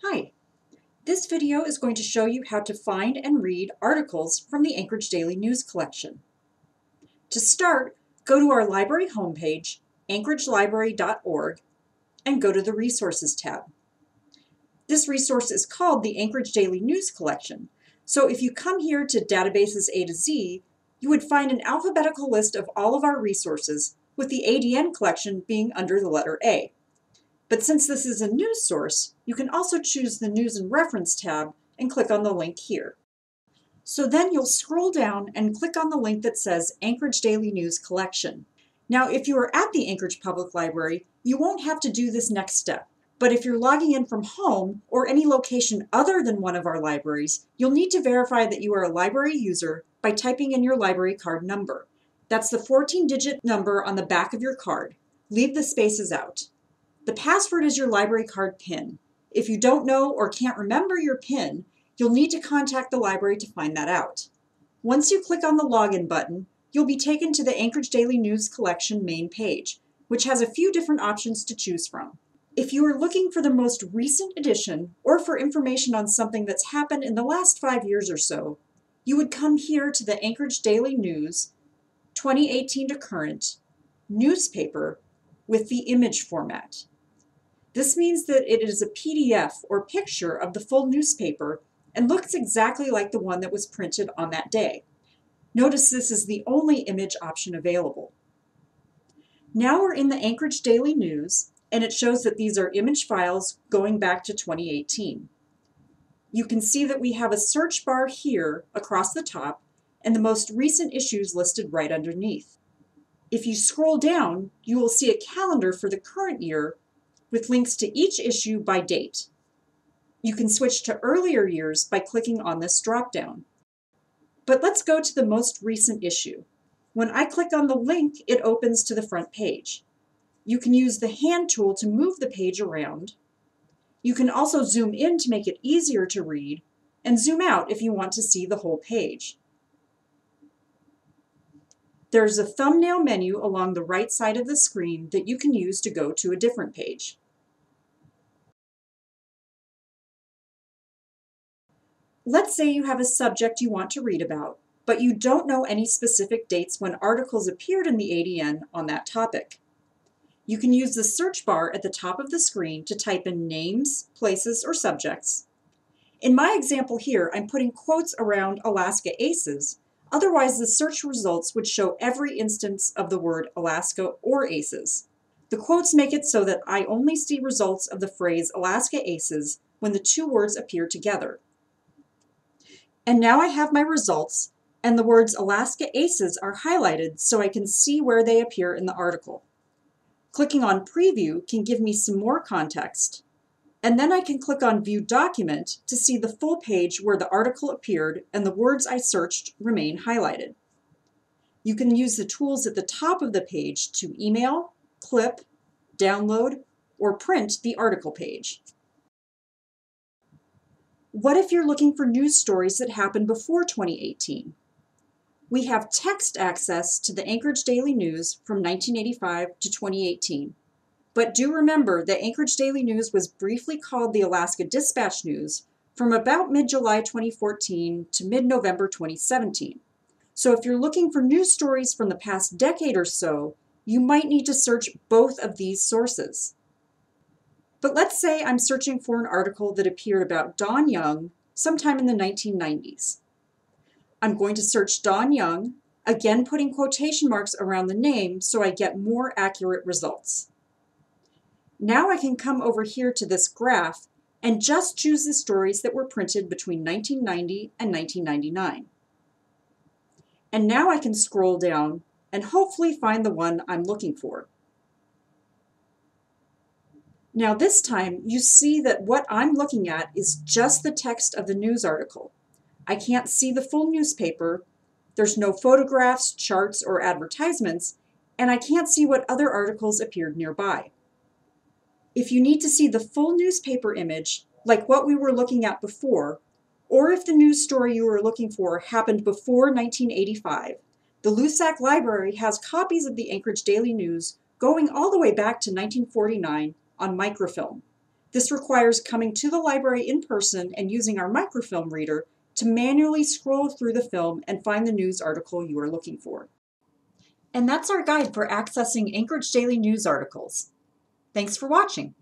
Hi, this video is going to show you how to find and read articles from the Anchorage Daily News collection. To start, go to our library homepage, anchoragelibrary.org, and go to the Resources tab. This resource is called the Anchorage Daily News collection, so if you come here to Databases A to Z, you would find an alphabetical list of all of our resources, with the ADN collection being under the letter A. But since this is a news source, you can also choose the News and Reference tab and click on the link here. So then you'll scroll down and click on the link that says Anchorage Daily News Collection. Now, if you are at the Anchorage Public Library, you won't have to do this next step. But if you're logging in from home or any location other than one of our libraries, you'll need to verify that you are a library user by typing in your library card number. That's the 14-digit number on the back of your card. Leave the spaces out. The password is your library card PIN. If you don't know or can't remember your PIN, you'll need to contact the library to find that out. Once you click on the Login button, you'll be taken to the Anchorage Daily News Collection main page, which has a few different options to choose from. If you are looking for the most recent edition or for information on something that's happened in the last 5 years or so, you would come here to the Anchorage Daily News 2018 to current newspaper with the image format. This means that it is a PDF or picture of the full newspaper and looks exactly like the one that was printed on that day. Notice this is the only image option available. Now we're in the Anchorage Daily News, and it shows that these are image files going back to 2018. You can see that we have a search bar here across the top and the most recent issues listed right underneath. If you scroll down, you will see a calendar for the current year with links to each issue by date. You can switch to earlier years by clicking on this drop-down. But let's go to the most recent issue. When I click on the link, it opens to the front page. You can use the hand tool to move the page around. You can also zoom in to make it easier to read, and zoom out if you want to see the whole page. There's a thumbnail menu along the right side of the screen that you can use to go to a different page. Let's say you have a subject you want to read about, but you don't know any specific dates when articles appeared in the ADN on that topic. You can use the search bar at the top of the screen to type in names, places, or subjects. In my example here, I'm putting quotes around Alaska aces. Otherwise, the search results would show every instance of the word Alaska or aces. The quotes make it so that I only see results of the phrase Alaska aces when the two words appear together. And now I have my results, and the words Alaska aces are highlighted so I can see where they appear in the article. Clicking on Preview can give me some more context, and then I can click on View Document to see the full page where the article appeared and the words I searched remain highlighted. You can use the tools at the top of the page to email, clip, download, or print the article page. What if you're looking for news stories that happened before 2018? We have text access to the Anchorage Daily News from 1985 to 2018. But do remember that Anchorage Daily News was briefly called the Alaska Dispatch News from about mid-July 2014 to mid-November 2017. So if you're looking for news stories from the past decade or so, you might need to search both of these sources. But let's say I'm searching for an article that appeared about Don Young sometime in the 1990s. I'm going to search Don Young, again putting quotation marks around the name so I get more accurate results. Now I can come over here to this graph and just choose the stories that were printed between 1990 and 1999. And now I can scroll down and hopefully find the one I'm looking for. Now this time you see that what I'm looking at is just the text of the news article. I can't see the full newspaper, there's no photographs, charts, or advertisements, and I can't see what other articles appeared nearby. If you need to see the full newspaper image, like what we were looking at before, or if the news story you were looking for happened before 1985, the Lusac Library has copies of the Anchorage Daily News going all the way back to 1949 on microfilm. This requires coming to the library in person and using our microfilm reader to manually scroll through the film and find the news article you are looking for. And that's our guide for accessing Anchorage Daily news articles. Thanks for watching.